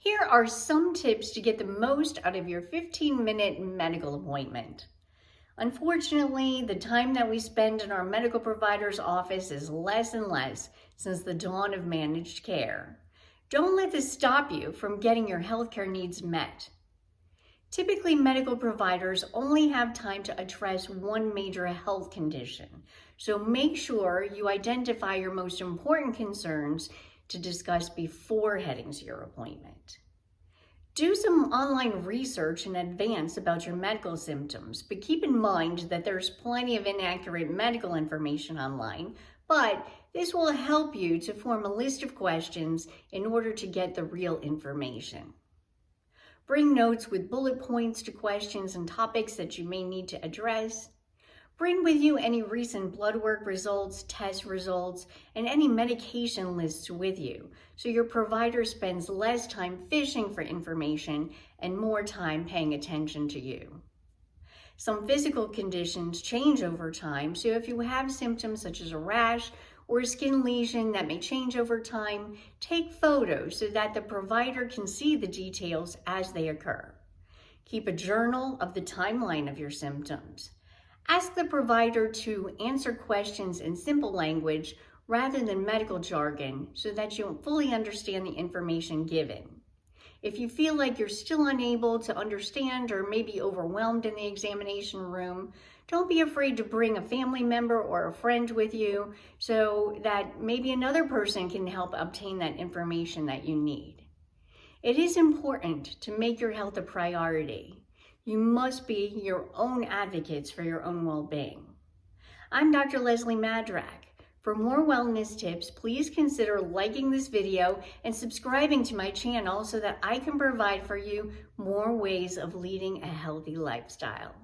Here are some tips to get the most out of your 15-minute medical appointment. Unfortunately, the time that we spend in our medical provider's office is less and less since the dawn of managed care. Don't let this stop you from getting your healthcare needs met. Typically, medical providers only have time to address one major health condition, so make sure you identify your most important concerns to discuss before heading to your appointment. Do some online research in advance about your medical symptoms, but keep in mind that there's plenty of inaccurate medical information online, but this will help you to form a list of questions in order to get the real information. Bring notes with bullet points to questions and topics that you may need to address. Bring with you any recent blood work results, test results, and any medication lists with you, so your provider spends less time fishing for information and more time paying attention to you. Some physical conditions change over time, so if you have symptoms such as a rash or a skin lesion that may change over time, take photos so that the provider can see the details as they occur. Keep a journal of the timeline of your symptoms. Ask the provider to answer questions in simple language rather than medical jargon so that you fully understand the information given. If you feel like you're still unable to understand or maybe overwhelmed in the examination room, don't be afraid to bring a family member or a friend with you so that maybe another person can help obtain that information that you need. It is important to make your health a priority. You must be your own advocates for your own well-being. I'm Dr. Leslie Madrak. For more wellness tips, please consider liking this video and subscribing to my channel so that I can provide for you more ways of leading a healthy lifestyle.